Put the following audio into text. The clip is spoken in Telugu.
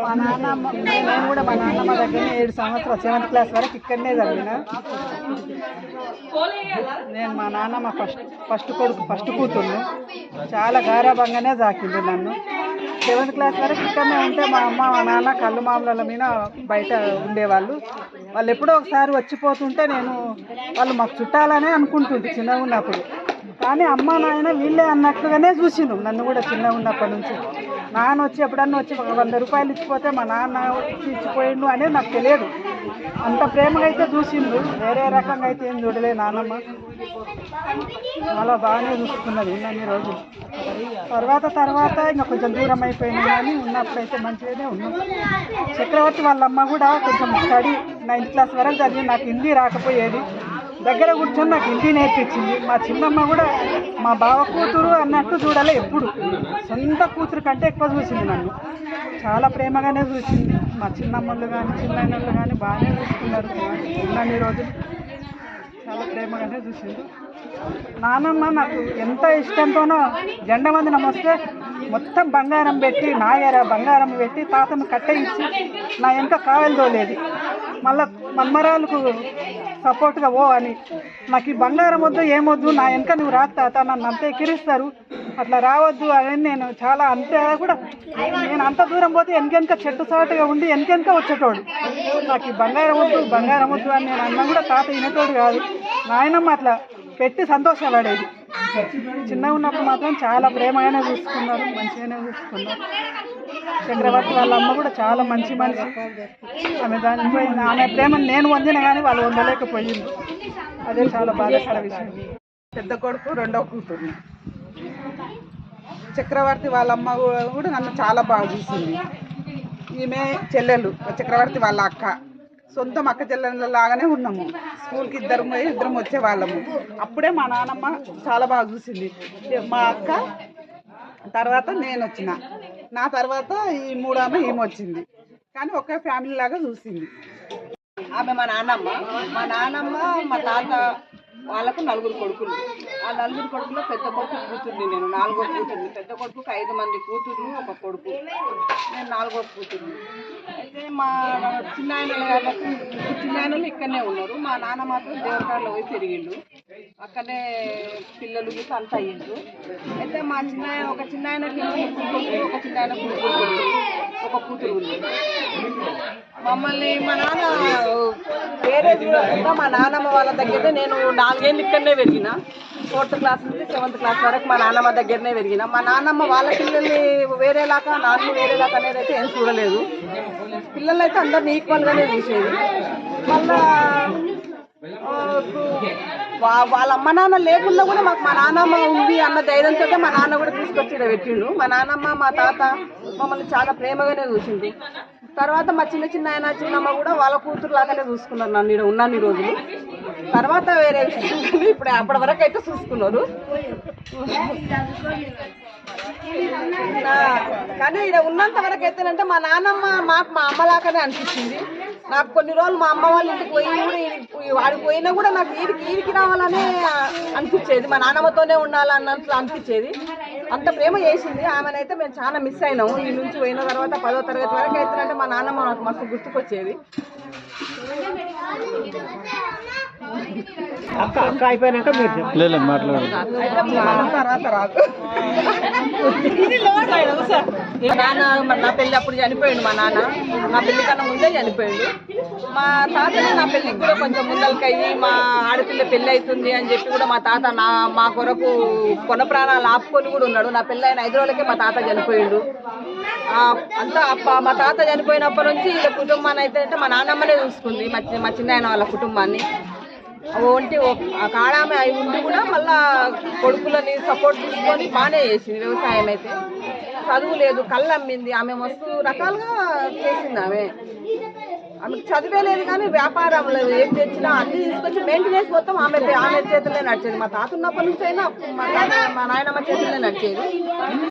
మా నాన్నమ్మ నేను కూడా మా నాన్నమ్మ దగ్గర 7 సంవత్సరాలు 7th క్లాస్ వరకు ఇక్కడనే చదివిన. నేను మా నాన్నమ్మ ఫస్ట్ కూతుర్ను చాలా గారాభంగానే సాకింది నన్ను. 7th క్లాస్ వరకు ఇక్కడనే ఉంటే మా అమ్మ మా నాన్న కళ్ళు మామూల మీద బయట ఉండేవాళ్ళు. వాళ్ళు ఎప్పుడో ఒకసారి వచ్చిపోతుంటే వాళ్ళు మాకు చుట్టాలనే అనుకుంటుంది చిన్నగా ఉన్నప్పుడు. కానీ అమ్మ నాయన వీళ్ళే అన్నట్లుగానే చూసిండు నన్ను కూడా చిన్నగా ఉన్నప్పటి నుంచి. నాన్న వచ్చి ఎప్పుడన్నా వచ్చి 100 రూపాయలు ఇచ్చిపోతే మా నాన్న వచ్చి ఇచ్చిపోయిండు అనేది నాకు తెలియదు. అంత ప్రేమగా అయితే చూసిండు, వేరే రకంగా అయితే ఏం చూడలే నాన్నమ్మ. చాలా బాగానే చూసుకున్నది అన్ని రోజులు. తర్వాత ఇంకా కొంచెం దూరం అయిపోయినా కానీ ఉన్నప్పుడైతే మంచిగానే ఉన్నాం. చక్రవర్తి వాళ్ళమ్మ కూడా కొంచెం స్టడీ 9th క్లాస్ వరకు చదివి నాకు హిందీ రాకపోయేది. దగ్గర కూర్చొని నాకు హిందీ నేర్పించింది. మా చిన్నమ్మ కూడా మా బావ కూతురు అన్నట్టు చూడాలి, ఎప్పుడు సొంత కూతురు కంటే ఎక్కువ చూసింది నన్ను. చాలా ప్రేమగానే చూసింది. మా చిన్నమ్మలు కానీ చిన్నయ్యలు కానీ బాగానే చూసుకున్నారు ఉన్నన్ని రోజులు. చాలా ప్రేమగానే చూసింది. నానమ్మ నాకు ఎంత ఇష్టంతోనో జెండవందనం వస్తే మొత్తం బంగారం పెట్టి బంగారం పెట్టి తాతను కట్టయించి నా వెనక కావలి తోలేది. మళ్ళీ మన్మరాలకు సపోర్ట్గా అని నాకు ఈ బంగారం వద్దు ఏమొద్దు, నా వెనక నువ్వు రా తాత, నన్ను అంత ఎక్కిరిస్తారు, అట్లా రావద్దు అని నేను చాలా కూడా నేను అంత దూరం పోతే వెనక చెట్టు సాటుగా ఉండి వెనక వచ్చేటోడు. నాకు ఈ బంగారం వద్దు అని నేను అన్నా కూడా తాత వినేటోడు కాదు. నాయనమ్మ అట్లా పెట్టి సంతోషపడేది. చిన్నగా ఉన్నప్పుడు మాత్రం చాలా ప్రేమగానే చూసుకున్నారు, మంచిగానే చూసుకున్నారు. చక్రవర్తి వాళ్ళ అమ్మ కూడా చాలా మంచి మనిషి. ఆమె చనిపోయింది. ఆమె ప్రేమను నేను పొందిన కానీ వాళ్ళు పొందలేకపోయింది. అదే చాలా బాధాకర విషయం. పెద్ద కొడుకు రెండవ కూతురు. చక్రవర్తి వాళ్ళ అమ్మ కూడా నన్ను చాలా బాగా చూసింది. ఈమె చెల్లెలు చక్రవర్తి వాళ్ళ అక్క. సొంతం అక్క చెల్లెళ్ళ లాగానే ఉన్నాము. స్కూల్కి ఇద్దరం వచ్చేవాళ్ళము. అప్పుడే మా నాన్నమ్మ చాలా బాగా చూసింది. మా అక్క తర్వాత నేను వచ్చిన, నా తర్వాత ఈ మూడమ్మ ఈమె వచ్చింది. కానీ ఒకే ఫ్యామిలీ లాగా చూసింది ఆమె. మా నాన్నమ్మ మా తాత వాళ్ళకు 4 కొడుకులు. ఆ 4 కొడుకులో పెద్ద కొడుకు కూతుర్ని నేను, 4వ కూతుర్ని. పెద్ద కొడుకుకి 5 మంది కూతుర్లు, 1 కొడుకు. నేను 4వ కూతుర్ని. అయితే మా చిన్నాయనలు ఇక్కడనే ఉన్నారు. మా నాన్న మాత్రం దేవకాడలో పోయి పెరిగిండు. అక్కడనే పిల్లలు అంతా అయ్యిండ్రు. అయితే మా ఒక చిన్నాయనకి 3 ఒక చిన్నాయనకు 1 కూతురు ఉంది. మమ్మల్ని మా నాన్న వేరే చూడకుండా మా నాన్నమ్మ వాళ్ళ దగ్గరనే నేను 4 ఏళ్ళు ఇక్కడనే పెరిగిన. 4th క్లాస్ నుంచి 7th క్లాస్ వరకు మా నాన్నమ్మ దగ్గరనే పెరిగిన. మా నాన్నమ్మ వాళ్ళ పిల్లల్ని వేరేలాగా నాన్న వేరేలాగా అనేది అయితే ఏం చూడలేదు. పిల్లలు అయితే అందరినీ ఈక్వల్గానే చూసేది. మళ్ళా వాళ్ళ అమ్మ నాన్న లేకుండా కూడా మాకు మా నాన్నమ్మ ఉంది అన్న ధైర్యంతో మా నాన్న కూడా తీసుకొచ్చి పెట్టిండు. మా నాన్నమ్మ మా తాత మమ్మల్ని చాలా ప్రేమగానే చూసింది. తర్వాత మా చిన్నమ్మ కూడా వాళ్ళ కూతురు లాగానే చూసుకున్నారు నన్ను ఇక్కడ ఉన్నన్ని రోజులు. తర్వాత వేరే విషయం, ఇప్పుడు అప్పటి వరకు అయితే చూసుకున్నారు. కానీ ఇక్కడ ఉన్నంత వరకు అయితేనంటే మా నాన్నమ్మ మాకు మా అమ్మలాగానే అనిపించింది. నాకు కొన్ని రోజులు మా అమ్మ వాళ్ళ ఇంటికి పోయి కూడా వాడికి పోయినా కూడా నాకు ఈడికి రావాలనే అనిపించేది. మా నాన్నమ్మతోనే ఉండాలన్నట్లు అనిపించేది. అంత ప్రేమ చేసింది ఆమెనైతే. మేము చాలా మిస్ అయినాము. ఈ నుంచి పోయిన తర్వాత 10వ తరగతి వరకు అయితేనంటే మా నాన్నమ్మ నాకు మస్తు గుర్తుకొచ్చేది. అక్క అయిపోయినాక మీరు తర్వాత రాదు. నా పెళ్ళి అప్పుడు చనిపోయాడు. మా నాన్న నా పెళ్లి కన్నా ముందే చనిపోయాడు. మా తాతని నా పెళ్ళికి కూడా కొంచెం ముందలకయ్యి మా ఆడపిల్ల పెళ్ళి అవుతుంది అని చెప్పి కూడా మా తాత మా కొరకు కొన ప్రాణాలు ఆపుకొని కూడా ఉన్నాడు. నా పెళ్ళి అయిన 5 రోజులకే మా తాత చనిపోయాడు. అంతా మా తాత చనిపోయినప్పటి నుంచి ఇలా కుటుంబాన్ని అయితే అంటే మా నాన్నమ్మనే చూసుకుంది. మా చిన్నాయన వాళ్ళ కుటుంబాన్ని. కాడామె అయి ఉండి కూడా మళ్ళా కొడుకులని సపోర్ట్ తీసుకొని బాగానే చేసింది. వ్యవసాయం అయితే చదువు లేదు, కళ్ళు అమ్మింది. ఆమె మస్తు రకాలుగా చేసింది. ఆమెకు చదివే లేదు కానీ వ్యాపారంలో ఏం తెచ్చినా అన్ని తీసుకొచ్చి మెయింటెనెన్స్ మొత్తం ఆమె చేతులే నడిచేది. మా తాత ఉన్నప్పటి నుంచి అయినా మా నాయనమ్మ చేతులే నడిచేది.